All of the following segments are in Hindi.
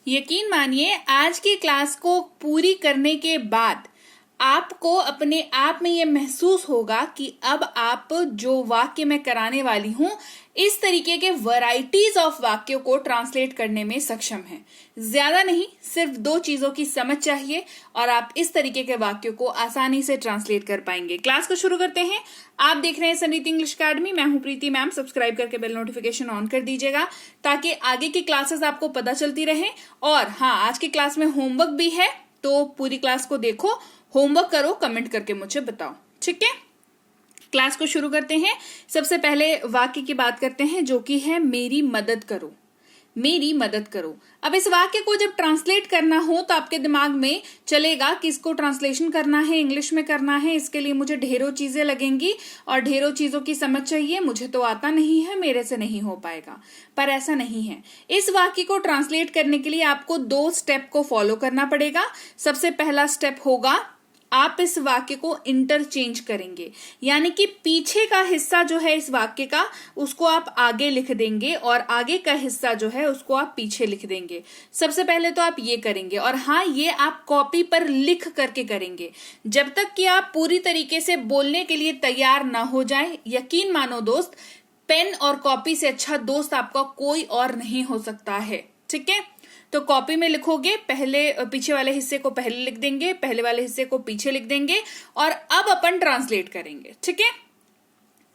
यकीन मानिए आज की क्लास को पूरी करने के बाद आपको अपने आप में ये महसूस होगा कि अब आप जो वाक्य मैं कराने वाली हूं इस तरीके के वैरायटीज ऑफ वाक्यों को ट्रांसलेट करने में सक्षम हैं। ज्यादा नहीं, सिर्फ 2 चीजों की समझ चाहिए और आप इस तरीके के वाक्यों को आसानी से ट्रांसलेट कर पाएंगे। क्लास को शुरू करते हैं। आप देख रहे हैं संरीति इंग्लिश अकेडमी। मैं हूं प्रीति मैम। सब्सक्राइब करके बेल नोटिफिकेशन ऑन कर दीजिएगा ताकि आगे की क्लासेस आपको पता चलती रहे। और हाँ, आज की क्लास में होमवर्क भी है, तो पूरी क्लास को देखो, होमवर्क करो, कमेंट करके मुझे बताओ, ठीक है। क्लास को शुरू करते हैं। सबसे पहले वाक्य की बात करते हैं जो कि है मेरी मदद करो। मेरी मदद करो। अब इस वाक्य को जब ट्रांसलेट करना हो तो आपके दिमाग में चलेगा कि इसको ट्रांसलेशन करना है, इंग्लिश में करना है, इसके लिए मुझे ढेरों चीजें लगेंगी और ढेरों चीजों की समझ चाहिए, मुझे तो आता नहीं है, मेरे से नहीं हो पाएगा। पर ऐसा नहीं है। इस वाक्य को ट्रांसलेट करने के लिए आपको 2 स्टेप को फॉलो करना पड़ेगा। सबसे पहला स्टेप होगा, आप इस वाक्य को इंटरचेंज करेंगे, यानी कि पीछे का हिस्सा जो है इस वाक्य का उसको आप आगे लिख देंगे और आगे का हिस्सा जो है उसको आप पीछे लिख देंगे। सबसे पहले तो आप ये करेंगे, और हाँ, ये आप कॉपी पर लिख करके करेंगे जब तक कि आप पूरी तरीके से बोलने के लिए तैयार ना हो जाए। यकीन मानो दोस्त, पेन और कॉपी से अच्छा दोस्त आपका कोई और नहीं हो सकता है, ठीक है। तो कॉपी में लिखोगे, पहले पीछे वाले हिस्से को पहले लिख देंगे, पहले वाले हिस्से को पीछे लिख देंगे और अब अपन ट्रांसलेट करेंगे, ठीक है।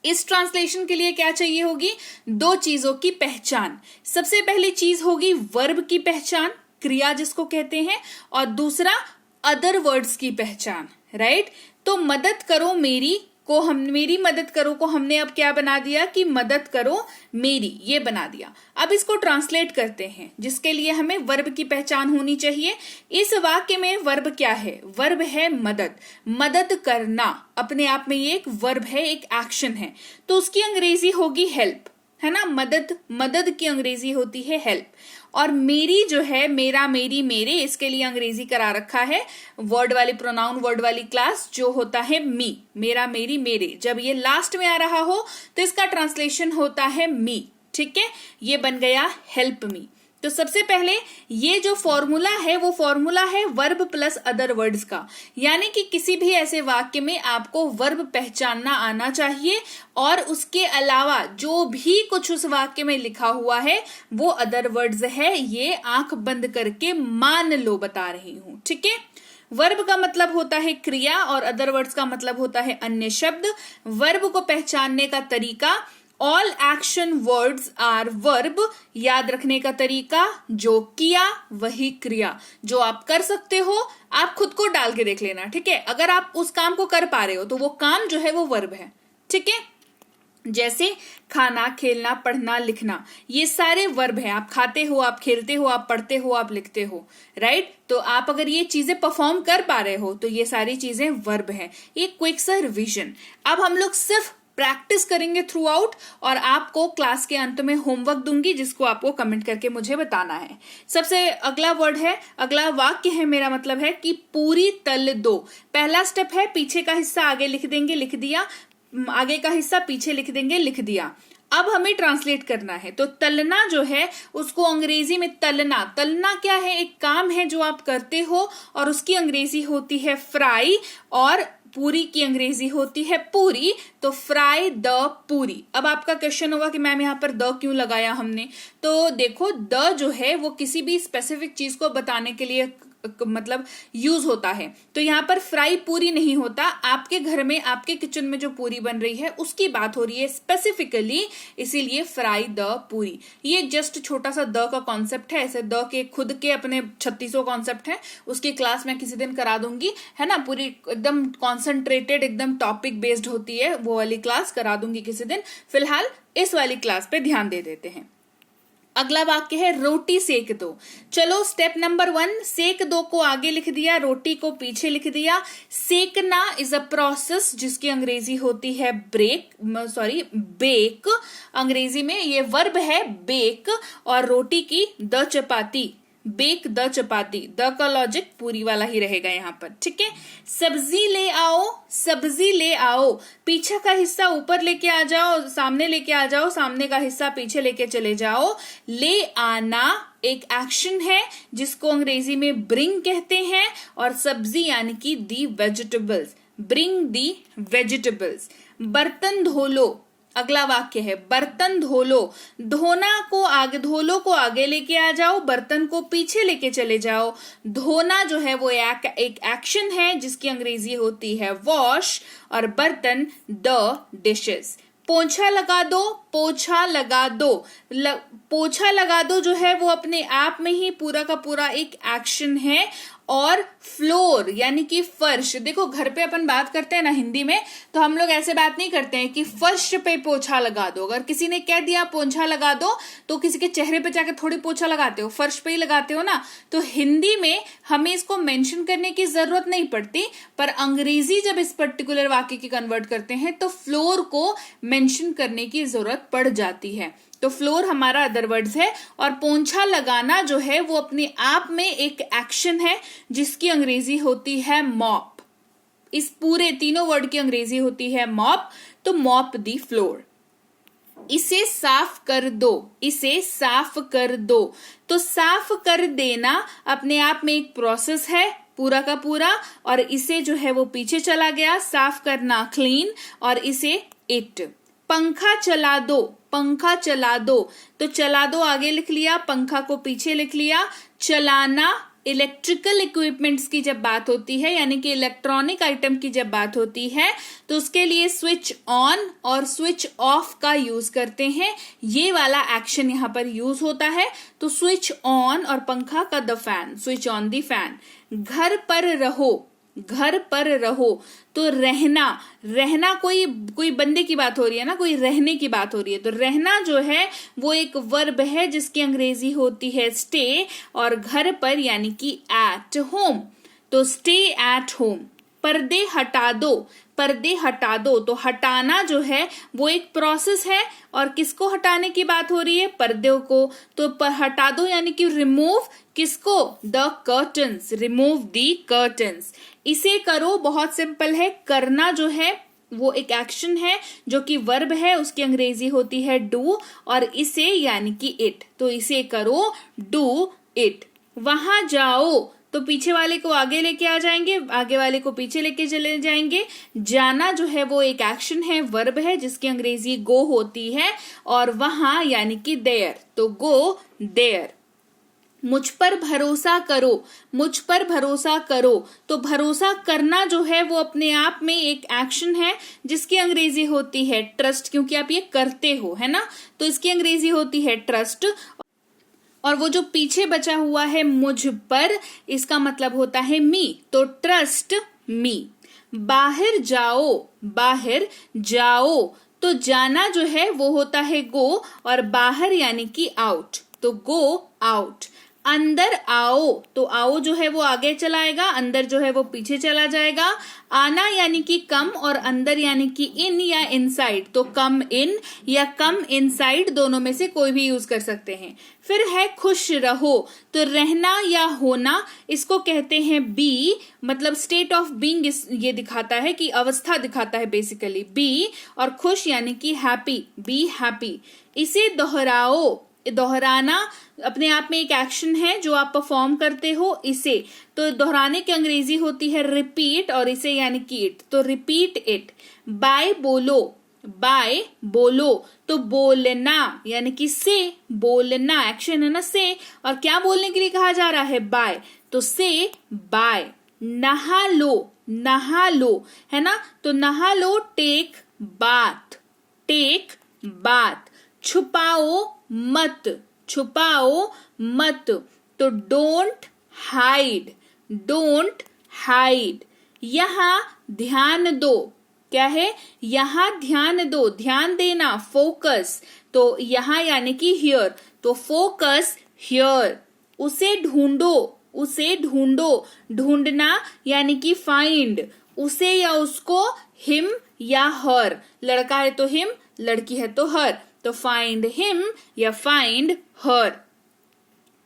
इस ट्रांसलेशन के लिए क्या चाहिए होगी? 2 चीजों की पहचान। सबसे पहली चीज होगी वर्ब की पहचान, क्रिया जिसको कहते हैं, और दूसरा अदर वर्ड्स की पहचान, राइट। तो मदद करो मेरी को मेरी मदद करो को हमने अब क्या बना दिया कि मदद करो मेरी, ये बना दिया। अब इसको ट्रांसलेट करते हैं, जिसके लिए हमें वर्ब की पहचान होनी चाहिए। इस वाक्य में वर्ब क्या है? वर्ब है मदद। मदद करना अपने आप में ये एक वर्ब है, एक एक्शन है, तो उसकी अंग्रेजी होगी हेल्प, है ना। मदद की अंग्रेजी होती है हेल्प। और मेरी जो है, मेरा, मेरी, मेरे, इसके लिए अंग्रेजी करा रखा है वर्ड वाली, प्रोनाउन वर्ड वाली क्लास जो होता है मी। मेरा, मेरी, मेरे, जब ये लास्ट में आ रहा हो तो इसका ट्रांसलेशन होता है मी, ठीक है। ये बन गया हेल्प मी। तो सबसे पहले ये जो फॉर्मूला है वो फॉर्मूला है वर्ब प्लस अदर वर्ड्स का, यानी कि किसी भी ऐसे वाक्य में आपको वर्ब पहचानना आना चाहिए और उसके अलावा जो भी कुछ उस वाक्य में लिखा हुआ है वो अदर वर्ड्स है। ये आंख बंद करके मान लो बता रही हूं, ठीक है। वर्ब का मतलब होता है क्रिया और अदर वर्ड्स का मतलब होता है अन्य शब्द। वर्ब को पहचानने का तरीका, all action words are verb. याद रखने का तरीका, जो किया वही क्रिया। जो आप कर सकते हो आप खुद को डाल के देख लेना, ठीक है। अगर आप उस काम को कर पा रहे हो तो वो काम जो है वो वर्ब है, ठीक है। जैसे खाना, खेलना, पढ़ना, लिखना, ये सारे वर्ब हैं। आप खाते हो, आप खेलते हो, आप पढ़ते हो, आप लिखते हो, राइट। तो आप अगर ये चीजें परफॉर्म कर पा रहे हो तो ये सारी चीजें वर्ब हैं। ये क्विक सा रिवीजन। अब हम लोग सिर्फ प्रैक्टिस करेंगे थ्रू आउट और आपको क्लास के अंत में होमवर्क दूंगी जिसको आपको कमेंट करके मुझे बताना है। सबसे अगला वर्ड है, अगला वाक्य है, मेरा मतलब है कि पूरी तल दो। पहला स्टेप है पीछे का हिस्सा आगे लिख देंगे, लिख दिया, आगे का हिस्सा पीछे लिख देंगे, लिख दिया। अब हमें ट्रांसलेट करना है, तो तलना जो है उसको अंग्रेजी में तलना, तलना क्या है? एक काम है जो आप करते हो और उसकी अंग्रेजी होती है फ्राई और पूरी की अंग्रेजी होती है पूरी। तो फ्राई द पूरी। अब आपका क्वेश्चन होगा कि मैम यहाँ पर द क्यों लगाया हमने? तो देखो, द जो है वो किसी भी स्पेसिफिक चीज को बताने के लिए मतलब यूज होता है। तो यहाँ पर फ्राई पूरी नहीं होता, आपके घर में, आपके किचन में जो पूरी बन रही है उसकी बात हो रही है स्पेसिफिकली, इसीलिए फ्राई द पूरी। ये जस्ट छोटा सा द का कॉन्सेप्ट है। ऐसे द के खुद के अपने 3600 कॉन्सेप्ट है, उसकी क्लास मैं किसी दिन करा दूंगी, है ना। पूरी एकदम कॉन्सेंट्रेटेड, एकदम टॉपिक बेस्ड होती है, वो वाली क्लास करा दूंगी किसी दिन। फिलहाल इस वाली क्लास पे ध्यान दे देते हैं। अगला वाक्य है रोटी सेक दो। चलो, स्टेप नंबर 1, सेक दो को आगे लिख दिया, रोटी को पीछे लिख दिया। सेकना इज अ प्रोसेस जिसकी अंग्रेजी होती है बेक। अंग्रेजी में ये वर्ब है बेक, और रोटी की the chapati, bake the chapati. The का लॉजिक पूरी वाला ही रहेगा यहाँ पर, ठीक है। सब्जी ले आओ, सब्जी ले आओ, पीछे का हिस्सा ऊपर लेके आ जाओ, सामने लेके आ जाओ, सामने का हिस्सा पीछे लेके चले जाओ। ले आना एक एक्शन है जिसको अंग्रेजी में ब्रिंग कहते हैं, और सब्जी यानी कि दी वेजिटेबल्स, ब्रिंग दी वेजिटेबल्स। बर्तन धो लो, अगला वाक्य है बर्तन धो लो। धोलो को आगे लेके आ जाओ, बर्तन को पीछे लेके चले जाओ। धोना जो है वो एक एक्शन है जिसकी अंग्रेजी होती है वॉश, और बर्तन द डिशेस। पोछा लगा दो, पोछा लगा दो। पोछा लगा दो जो है वो अपने आप में ही पूरा का पूरा एक एक्शन है। और फ्लोर यानी कि फर्श, देखो घर पे अपन बात करते हैं ना हिंदी में, तो हम लोग ऐसे बात नहीं करते हैं कि फर्श पे पोछा लगा दो। अगर किसी ने कह दिया पोछा लगा दो, तो किसी के चेहरे पे जाके थोड़ी पोछा लगाते हो, फर्श पे ही लगाते हो ना। तो हिंदी में हमें इसको मेंशन करने की जरूरत नहीं पड़ती, पर अंग्रेजी जब इस पर्टिकुलर वाक्य की कन्वर्ट करते हैं तो फ्लोर को मेंशन करने की जरूरत पड़ जाती है। तो फ्लोर हमारा अदर वर्ड्स है, और पोंछा लगाना जो है वो अपने आप में एक एक्शन है जिसकी अंग्रेजी होती है मॉप। इस पूरे तीनों वर्ड की अंग्रेजी होती है मॉप। तो मॉप दी फ्लोर। इसे साफ कर दो, इसे साफ कर दो। तो साफ कर देना अपने आप में एक प्रोसेस है पूरा का पूरा, और इसे जो है वो पीछे चला गया, साफ करना क्लीन, और इसे इट। पंखा चला दो, पंखा चला दो। तो चला दो आगे लिख लिया, पंखा को पीछे लिख लिया। चलाना इलेक्ट्रिकल इक्विपमेंट्स की जब बात होती है, यानी कि इलेक्ट्रॉनिक आइटम की जब बात होती है, तो उसके लिए स्विच ऑन और स्विच ऑफ का यूज करते हैं। ये वाला एक्शन यहाँ पर यूज होता है। तो स्विच ऑन और पंखा का the fan, switch on the fan. घर पर रहो, घर पर रहो। तो रहना, रहना कोई बंदे की बात हो रही है ना, कोई रहने की बात हो रही है। तो रहना जो है वो एक वर्ब है जिसकी अंग्रेजी होती है स्टे, और घर पर यानी कि एट होम। तो स्टे एट होम। पर्दे हटा दो, पर्दे हटा दो। तो हटाना जो है वो एक प्रोसेस है, और किसको हटाने की बात हो रही है? पर्दों को। तो हटा दो यानी कि रिमूव किसको? The curtains, remove the curtains. इसे करो बहुत सिंपल है, करना जो है वो एक एक्शन है जो कि वर्ब है, उसकी अंग्रेजी होती है डू, और इसे यानी कि इट। तो इसे करो, डू इट। वहां जाओ, तो पीछे वाले को आगे लेके आ जाएंगे, आगे वाले को पीछे लेके चले जाएंगे। जाना जो है वो एक एक्शन है, वर्ब है जिसकी अंग्रेजी गो होती है, और वहां यानी कि देयर। तो गो देयर। मुझ पर भरोसा करो, मुझ पर भरोसा करो। तो भरोसा करना जो है वो अपने आप में एक एक्शन है जिसकी अंग्रेजी होती है ट्रस्ट, क्योंकि आप ये करते हो, है ना। तो इसकी अंग्रेजी होती है ट्रस्ट। और वो जो पीछे बचा हुआ है मुझ पर, इसका मतलब होता है मी। तो ट्रस्ट मी। बाहर जाओ, बाहर जाओ। तो जाना जो है वो होता है गो, और बाहर यानी कि आउट। तो गो आउट। अंदर आओ, तो आओ जो है वो आगे चलाएगा, अंदर जो है वो पीछे चला जाएगा। आना यानी कि कम, और अंदर यानी कि इन या इनसाइड। तो कम इन या कम इनसाइड दोनों में से कोई भी यूज कर सकते हैं। फिर है खुश रहो। तो रहना या होना, इसको कहते हैं बी, मतलब स्टेट ऑफ बीइंग ये दिखाता है कि अवस्था दिखाता है बेसिकली बी, और खुश यानी कि हैप्पी, बी हैप्पी। इसे दोहराओ, दोहराना अपने आप में एक एक्शन है जो आप परफॉर्म करते हो, इसे। तो दोहराने की अंग्रेजी होती है रिपीट, और इसे यानी कि इट। तो रिपीट इट। बाय बोलो, बाय बोलो। तो बोलना यानी कि से, बोलना एक्शन है ना से, और क्या बोलने के लिए कहा जा रहा है? बाय। तो से बाय। नहा लो, नहा लो, है ना। तो नहा लो, टेक बाथ, टेक बाथ। छुपाओ मत, छुपाओ मत। तो डोंट हाइड, डोंट हाइड। यहां ध्यान दो, क्या है? यहां ध्यान दो, ध्यान देना, फोकस। तो यहां यानी कि हियर। तो फोकस हियर। उसे ढूंढो, उसे ढूंढो। ढूंढना यानी कि फाइंड। उसे या उसको, हिम या हर। लड़का है तो हिम, लड़की है तो हर। तो फाइंड हिम या फाइंड हर।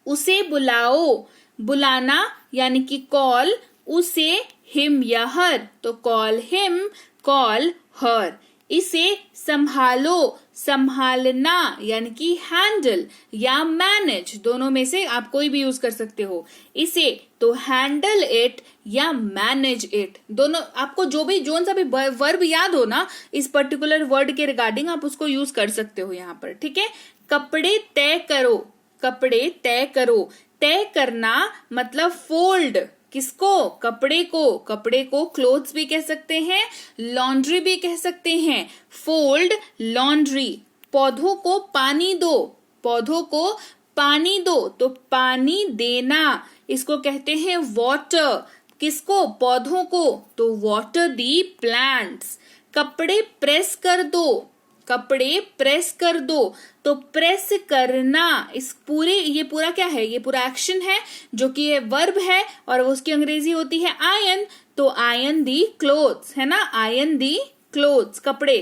उसे बुलाओ, बुलाना यानी कि कॉल। उसे, हिम या हर। तो कॉल हिम, कॉल हर। इसे संभालो, संभालना यानी कि हैंडल या मैनेज, दोनों में से आप कोई भी यूज कर सकते हो। इसे तो हैंडल इट या मैनेज इट, दोनों आपको जोन सा भी वर्ब याद हो ना इस पर्टिकुलर वर्ड के रिगार्डिंग आप उसको यूज कर सकते हो यहाँ पर, ठीक है। कपड़े तय करो, कपड़े तय करो, तय करना मतलब फोल्ड, किसको, कपड़े को, कपड़े को क्लोथ्स भी कह सकते हैं, लॉन्ड्री भी कह सकते हैं, फोल्ड लॉन्ड्री। पौधों को पानी दो, पौधों को पानी दो, तो पानी देना इसको कहते हैं वाटर, किसको, पौधों को, तो वाटर दी प्लांट्स। कपड़े प्रेस कर दो, कपड़े प्रेस कर दो, तो प्रेस करना, इस पूरे ये पूरा क्या है, ये पूरा एक्शन है जो कि ये वर्ब है और उसकी अंग्रेजी होती है आयन, तो आयन दी क्लोथ्स है ना, आयन दी क्लोथ्स, कपड़े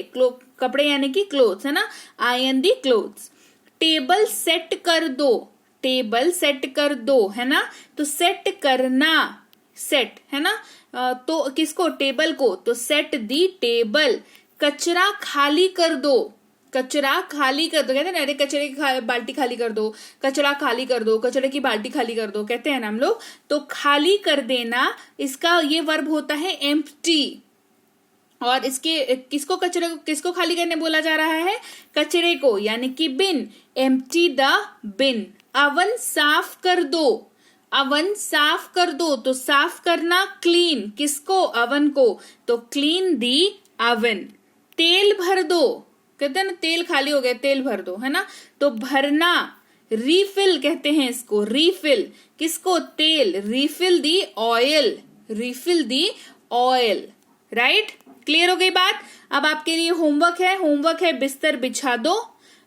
कपड़े यानी कि क्लोथ्स है ना, आयन दी क्लोथ्स। टेबल सेट कर दो, टेबल सेट कर दो है ना, तो सेट करना, सेट है ना, तो किसको, टेबल को, तो सेट दी टेबल। कचरा खाली कर दो, कचरा खाली कर दो, कहते हैं ना, अरे कचरे की बाल्टी खाली कर दो, कचरा खाली कर दो, कचरे की बाल्टी खाली कर दो, कहते हैं ना हम लोग, तो खाली कर देना इसका ये वर्ब होता है एम्प्टी। और इसके किसको, कचरे को किसको खाली करने बोला जा रहा है, कचरे को, यानी कि बिन, एम्प्टी द बिन। अवन साफ कर दो, अवन साफ कर दो, तो साफ करना क्लीन, किसको, अवन को, तो क्लीन दी अवन। तेल भर दो, कहते हैं ना तेल खाली हो गया, तेल भर दो है ना, तो भरना। रीफिल कहते हैं इसको, रीफिल, किसको, तेल, रीफिल दी ऑयल, रीफिल दी ऑयल, राइट। क्लियर हो गई बात। अब आपके लिए होमवर्क है, होमवर्क है बिस्तर बिछा दो,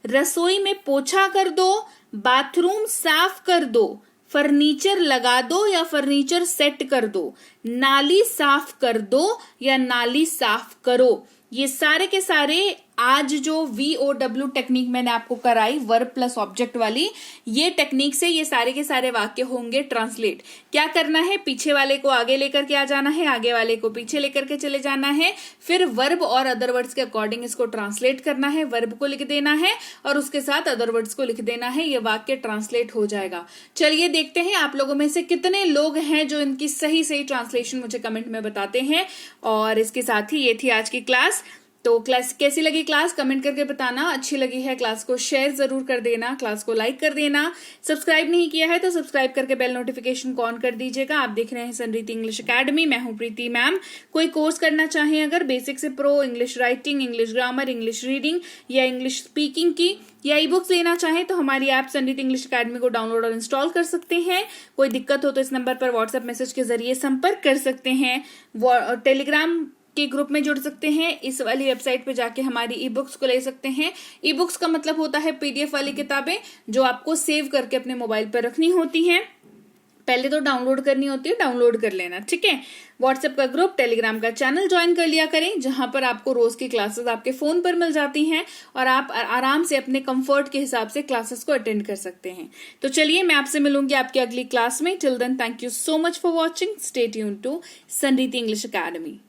रसोई में पोछा कर दो, बाथरूम साफ कर दो, फर्नीचर लगा दो या फर्नीचर सेट कर दो, नाली साफ कर दो या नाली साफ करो। ये सारे के सारे आज जो VOW टेक्निक मैंने आपको कराई, वर्ब प्लस ऑब्जेक्ट वाली, ये टेक्निक से ये सारे के सारे वाक्य होंगे ट्रांसलेट। क्या करना है, पीछे वाले को आगे लेकर के आ जाना है, आगे वाले को पीछे लेकर के चले जाना है, फिर वर्ब और अदर वर्ड्स के अकॉर्डिंग इसको ट्रांसलेट करना है, वर्ब को लिख देना है और उसके साथ अदर वर्ड्स को लिख देना है, ये वाक्य ट्रांसलेट हो जाएगा। चलिए देखते हैं आप लोगों में से कितने लोग हैं जो इनकी सही सही ट्रांसलेशन मुझे कमेंट में बताते हैं। और इसके साथ ही ये थी आज की क्लास। तो क्लास कैसी लगी, क्लास कमेंट करके बताना। अच्छी लगी है क्लास को शेयर जरूर कर देना, क्लास को लाइक कर देना। सब्सक्राइब नहीं किया है तो सब्सक्राइब करके बेल नोटिफिकेशन को ऑन कर दीजिएगा। आप देख रहे हैं संरीति इंग्लिश एकेडमी, मैं हूं प्रीति मैम। कोई कोर्स करना चाहें अगर बेसिक से pro, English writing, English grammar, English reading या इंग्लिश स्पीकिंग की, या ई बुक्स लेना चाहें तो हमारी ऐप संरीति इंग्लिश एकेडमी को डाउनलोड और इंस्टॉल कर सकते हैं। कोई दिक्कत हो तो इस नंबर पर व्हाट्सएप मैसेज के जरिए संपर्क कर सकते हैं। टेलीग्राम के ग्रुप में जुड़ सकते हैं। इस वाली वेबसाइट पे जाके हमारी ई बुक्स को ले सकते हैं। ई बुक्स का मतलब होता है PDF वाली किताबें जो आपको सेव करके अपने मोबाइल पर रखनी होती हैं। पहले तो डाउनलोड करनी होती है, डाउनलोड कर लेना, ठीक है। व्हाट्सएप का ग्रुप, टेलीग्राम का चैनल ज्वाइन कर लिया करें, जहां पर आपको रोज की क्लासेस आपके फोन पर मिल जाती हैं और आप आराम से अपने कंफर्ट के हिसाब से क्लासेस को अटेंड कर सकते हैं। तो चलिए मैं आपसे मिलूंगी आपकी अगली क्लास में। Till then thank you so much for watching. Stay tuned to Sanriti English academy.